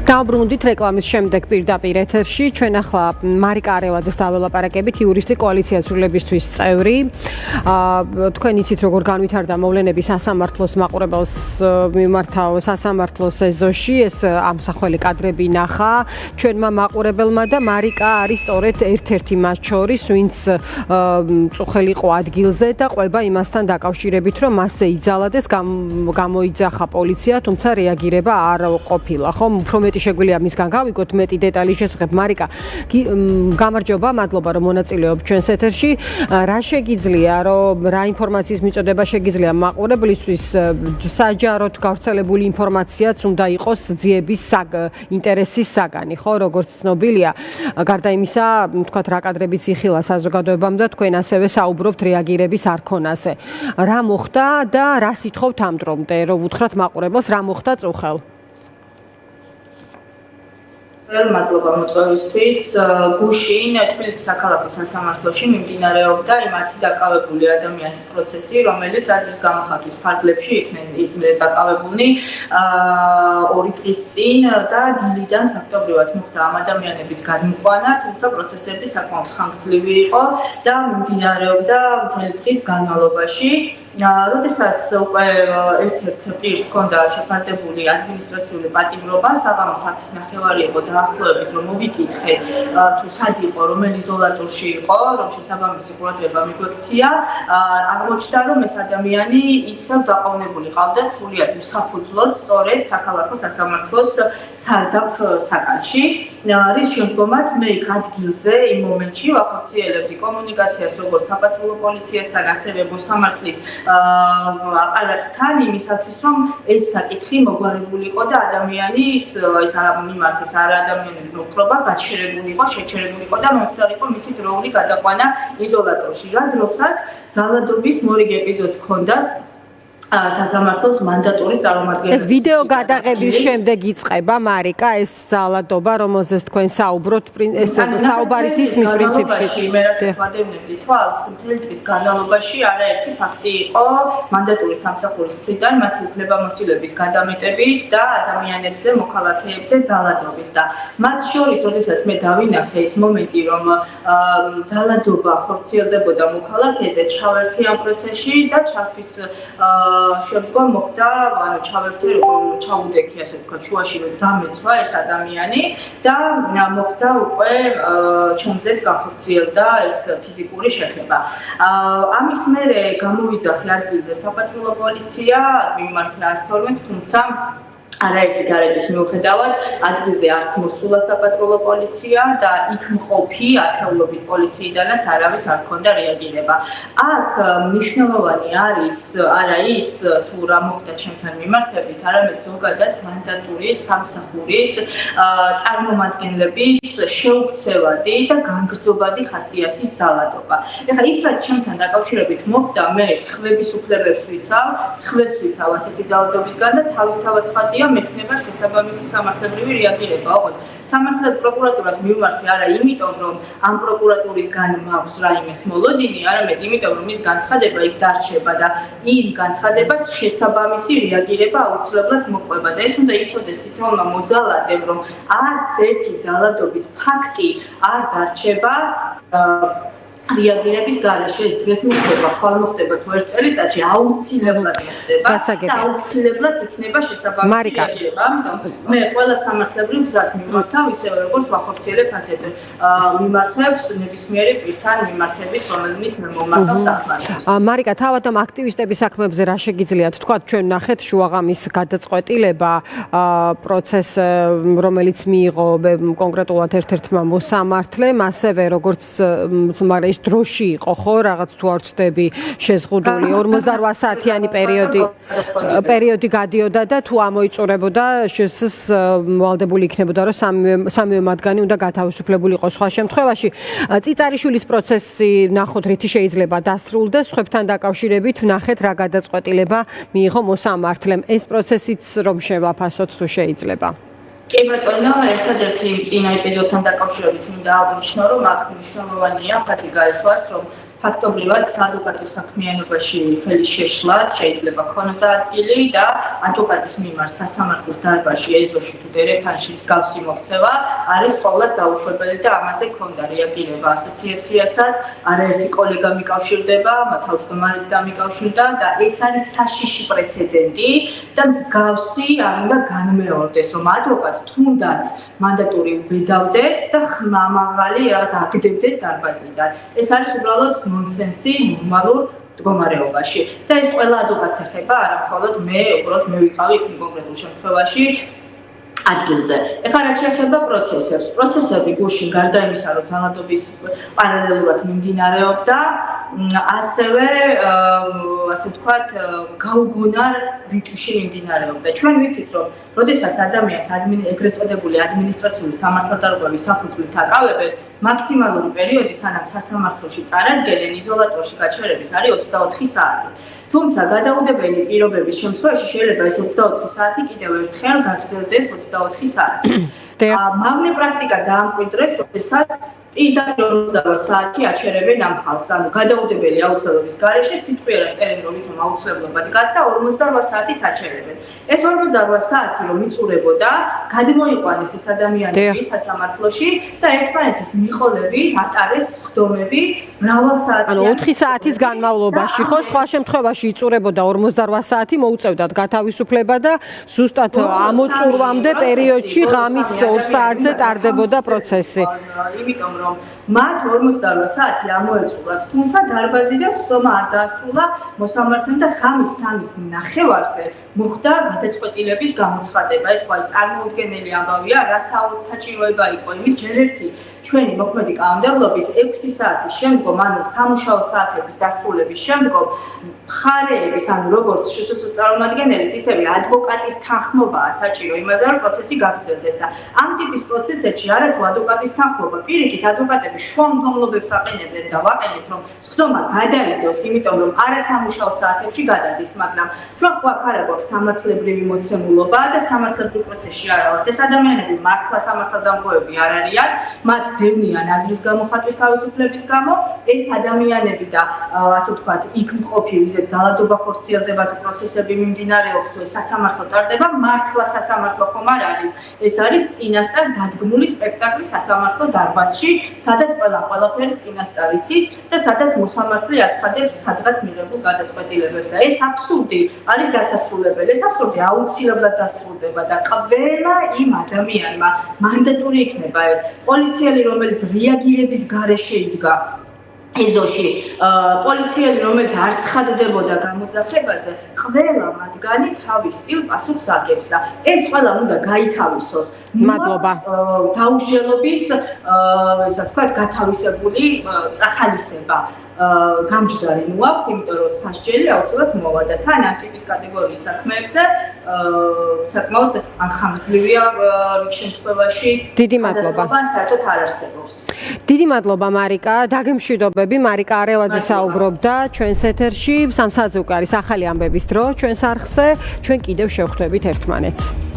Დავბრუნდით რეკლამის შემდეგ პირდაპირ ეთერში ჩვენ ახლა მარიკა არევაძეს დაველაპარაკებით, იურისტი კოალიცია ცვლილებისთვის წევრი. თქვენ იცით როგორ განვითარდა მოვლენები სასამართლოს მაყურებელს მიმართავ სასამართლოს ეზოში, ეს ამსახველი კადრები ნახა ჩვენმა მაყურებელმა და მარიკა არის სწორედ ერთ-ერთი მათ შორის, ვინც წუხელი იყო ადგილზე და ყვება იმასთან დაკავშირებით, რომ მასზე იძალადეს, გამოიძახა პოლიცია, თუმცა რეაგირება არ ყოფილა, ხო? უფრო მეტი შეგვიძლია მისგან გავიგოთ მეტი დეტალი შესახებ. მარიკა, გამარჯობა, მადლობა რომ მონაწილეობ ჩვენს ეთერში. რა შეგიძლია, რომ რა ინფორმაციის მიწოდება შეგიძლია მაყურებლისთვის, საჯაროდ გავრცელებული ინფორმაციაც უნდა იყოს ძიების ინტერესის საგანი, ხო, როგორც ცნობილია. გარდა იმისა, თქვათ რა კადრებიც იხილა საზოგადოებამ და თქვენ ასევე საუბრობთ რეაგირების არქონაზე. რა მოხდა და რა სიტყვით ამ დრომდე, რომ უთხრათ მაყურებელს რა მოხდა წუხელ? მადლობა მოწვევისთვის. გუშინ თბილისის საქალაქო სასამართლოში მიმდინარეობდა იმათი დაკავებული ადამიანის პროცესი, რომელიც აზრის გამოხატვის ფარგლებში იქნება დაკავებული 2 დღის წინ და დილიდან ფაქტობრივად მოხდა ამ ადამიანების გადმოყვანა, თუმცა პროცესები საკმაოდ ხანგრძლივი იყო და მიმდინარეობდა მთელი დღის განმავლობაში. როდესაც უკვე ერთ-ერთ პირს ჰქონდა შეფარდებული ადმინისტრაციული პატიმრობა, საღამოს 10-ის ნახევარი იყო დაახლოებით, რომ მოვიკითხე თუ სად იყო, რომელ იზოლატორში იყო, რომ შესაბამისი ყურადღება მიგვექცია, აღმოჩნდა, რომ ეს ადამიანი ისევ დაყოვნებული ყავდა სრულიად უსაფუძვლოდ სწორედ საქალაქო სასამართლოს სარდაფ საკანში, რის შემდგომაც მე იქ ადგილზე იმ მომენტში ვახორციელებდი კომუნიკაციას როგორც საპატრულო პოლიციასთან, ასევე მოსამართლის აპარატთან იმისათვის, რომ ეს საკითხი მოგვარებულიყო და ადამიანის ეს მიმართეს არა ადამიანური მოხრობა გაჩერებულიყო, შეჩერებულიყო და მომხდარიყო მისი დროული გადაყვანა იზოლატორში. რა დროსაც ძალადობის მორიგ ეპიზოდს ჰქონდა სასამართლოს მანდატურის წარმომადგენელი. ეს ვიდეო გადაღების შემდეგ იწყება მარიკა ეს ძალადობა, რომელზეც თქვენ საუბრობთ, ეს საუბარიც ისმის პრინციპში. მე რასაც ვადევნებდი თვალს, მთელი დღის განმავლობაში არაერთი ფაქტი იყო მანდატურის სამსახურის მხრიდან მათი უფლებამოსილების გადამეტების და ადამიანებზე, მოქალაქეებზე ძალადობის და მათ შორის, როდესაც მე დავინახე ეს მომენტი, რომ ძალადობა ხორციელდებოდა მოქალაქეზე, ჩავერთი ამ პროცესში და ჩართვის შემდგომ მოხდა, ანუ ჩავერთე, ჩაუდექი, ასე ვთქვათ, შუაში რომ დამეცვა ეს ადამიანი და მოხდა უკვე ჩემზეც განხორციელდა ეს ფიზიკური შეხება. ამის მერე გამოვიძახე ადგილზე საპატრულო პოლიცია, მიმართა 112-ს, თუმცა არაერთი გარების მიუხედავად ადგილზე არც მოსულა საპატრულო პოლიცია და იქ მყოფი ათეულობით პოლიციიდანაც არავის არ ჰქონდა რეაგირება. აქ მნიშვნელოვანი არის არა ის თუ რა მოხდა ჩემთან მიმართებით, არამედ ზოგადად მანდატურის სამსახურის წარმომადგენლების შეუქცევადი და განგრძობადი ხასიათის ძალადობა. ეხლა ის რაც ჩემთან დაკავშირებით მოხდა, მე სხვების უფლებებს ვიცავ, სხვებს ვიცავ ასეთი ძალადობისგან და თავისთავად ცხადია მექნება შესაბამისი სამართლებრივი რეაგირება. ოღონდ სამართლებრივ პროკურატურას მივმართე არა იმიტომ, რომ ამ პროკურატურისგან მაქვს რაიმეს მოლოდინი, არამედ იმიტომ, რომ ის განცხადება იქ დარჩება და იმ განცხადებას შესაბამისი რეაგირება აუცილებლად მოყვება და ეს უნდა იცოდეს თითოეულმა მოძალადემ, რომ არც ერთი ძალადობის ფაქტი არ დარჩება რეაგირების გარეშე. ეს დღეს მოხდება, ხვალ მოხდება თუ ერთ წელიწადში აუცილებლად მოხდება და აუცილებლად იქნება შესაბამისი რეაგირება. ამიტომ მე ყველა სამართლებრივ გზას მიმართავ, ისევე როგორც ვახორციელებ ასეთ მიმართვებს ნებისმიერი პირთან მიმართებით, რომელმის მე მომართავ დახმარებას. მარიკა, თავად ამ აქტივისტების საქმეებზე რა შეგიძლიათ თქვათ? ჩვენ ნახეთ შუაღამის გადაწყვეტილება, პროცეს, რომელიც მიიღო კონკრეტულად ერთ-ერთმა მოსამართლემ, ასევე როგორც მაგრამ დროში იყო ხო რაღაც თუ არ ვცდები შეზღუდული 48 საათიანი პერიოდი გადიოდა და თუ ამოიწურებოდა შესს ვალდებული იქნებოდა რომ სამივე მათგანი უნდა გათავისუფლებული იყოს სხვა შემთხვევაში. წიწარიშვილის პროცესი ნახოთ რითი შეიძლება დასრულდეს, სხვებთან დაკავშირებით ვნახეთ რა გადაწყვეტილება მიიღო მოსამართლემ. ეს პროცესიც რომ შევაფასოთ თუ შეიძლება. კი ბატონო, ერთადერთი წინა ეპიზოდთან დაკავშირებით მინდა აღვნიშნო, რომ აქ მნიშვნელოვანია ხაზი გაესვას, რომ ფაქტობრივად ადვოკატურ საქმიანობაში ხელის შეშლაც შეიძლება ქონოდა ადგილი და ადვოკატის მიმართ სასამართლოს დარბაზში ეზოში თუ დერეფანში მსგავსი მოქცევა არის ყოველად დაუშვებელი და ამაზე ქონდა რეაგირება ასოციაციასაც, არაერთი კოლეგა მიკავშირდება, თავმჯდომარეც დამიკავშირდა და ეს არის საშიში პრეცედენტი და მსგავსი არ უნდა განმეორდეს, რომ ადვოკატს თუნდაც მანდატური უბედავდეს და ხმამაღალი რაღაც აგდებდეს დარბაზიდან. ეს არის უბრალოდ ნონსენსი ნორმალურ მდგომარეობაში. და ეს ყველა ადვოკატს ეხება, არა მხოლოდ მე, უბრალოდ მე ვიყავი იქ კონკრეტულ შემთხვევაში ადგილზე. ეხლა რაც შეეხება პროცესებს. პროცესები გუშინ გარდა იმისა, რომ ძალადობის პარალელურად მიმდინარეობდა, ასევე ასე ვთქვათ, გაუგონარ რიტმში მიმდინარეობდა. ჩვენ ვიცით, რომ როდესაც ადამიანს ეგრეთ წოდებული ადმინისტრაციული სამართალდარღვევის საფუძვლით აკავებენ, მაქსიმალური პერიოდი სანამ სასამართლოში წარადგენენ იზოლატორში გაჩერების არის 24 საათი. თუმცა გადაუდებელი პირობების შემთხვევაში შეიძლება ეს 24 საათი კიდევ ერთხელ გაგრძელდეს 24 საათი. მავნე პრაქტიკა დაამკვიდრეს, როდესაც პირდაპირ 48 საათი აჩერებენ ამ ხალხს. ანუ გადაუდებელი აუცილებლობის გარეშე სიტყვიერად წერენ, რომ ვითომ აუცილებლობა დგას და 48 საათით აჩერებენ. ეს 48 საათი რომ იწურებოდა, გადმოიყვანეს ეს ადამიანები სასამართლოში და ერთმანეთის მიყოლებით ატარეს სხდომები მრავალ საათი. ანუ 4 საათის განმავლობაში ხო სხვა შემთხვევაში იწურებოდა 48 საათი, მოუწევდათ გათავისუფლება და ზუსტად ამოწურვამდე პერიოდში ღამის 2 საათზე ტარდებოდა პროცესი. იმიტომ რომ მათ 48 საათი ამოეწურათ, თუმცა დარბაზიდან სხდომა არ დაასრულა მოსამართლემ და ღამის 3-ის ნახევარზე მოხდა გადაწყვეტილების გამოცხადება. ეს ყოველ წარმოუდგენელი ამბავია, რა საჭიროება იყო იმის ჯერ ერთი ჩვენი მოქმედი კანონმდებლობით 6 საათის შემდგომ, ანუ სამუშაო საათების დასრულების შემდგომ მხარეების, ანუ როგორც შსს წარმომადგენელის, ისევე ადვოკატის თანხმობაა საჭირო იმაზე, რომ პროცესი გაგრძელდეს და ამ ტიპის პროცესებში არათუ ადვოკატის თანხმობა, პირიქით ადვოკატები შუამდგომლობებს აყენებენ და ვაყენებთ, რომ სხდომა გადაიდოს, იმიტომ რომ არასამუშაო საათებში გადადის, მაგრამ ჩვენ აქ არა გვაქვს სამართლებრივი მოცემულობა და სამართლებრივ პროცესში არა ვართ. ეს ადამიანები მართლა სამართალდამხმარებლები არ არიან, მათ დევნიან აზრის გამოხატვის თავისუფლების გამო, ეს ადამიანები და ასე ვთქვათ, იქ მყოფი ვიზეთ ძალადობა ხორციელდება თუ პროცესები მიმდინარეობს თუ სასამართლო ტარდება, მართლა სასამართლო ხომ არ არის. ეს არის წინასწარ დადგმული სპექტაკლი სასამართლო დარბაზში, სადაც ყველაფერი წინასწარ იცის და სადაც მოსამართლე აცხადებს სადღაც მიღებულ გადაწყვეტილებებს და ეს აბსურდი არის დასასრულებელი. ეს აბსურდი აუცილებლად დასრულდება და ყველა იმ ადამიანმა მანდატური იქნება ეს პოლიციელი, რომელიც რეაგირების გარეშე იდგა ეზოში, პოლიციელი, რომელიც არ ცხადდებოდა გამოძახებაზე, ყველა მათგანი თავის წილ პასუხს აგებს და ეს ყველა უნდა გაითავისოს. მადლობა. დაუშლების, ესე ვთქვათ, გათავისებული წახალისება. გამჯდარი მოაქვს, იმიტომ რომ სასჯელი აუცილებლად მოვა და თან ამ ტიპის კატეგორიის საქმეებზე საკმაოდ ხანგრძლივია რიგ შემთხვევაში. დიდი მადლობა. საერთოდ არ არსებობს. დიდი მადლობა მარიკა, დაგემშვიდობები. მარიკა არევაძე საუბრობდა ჩვენს ეთერში. 3 საათზე უკვე არის ახალი ამბების დრო ჩვენს არხზე. ჩვენ კიდევ შევხვდებით ერთმანეთს.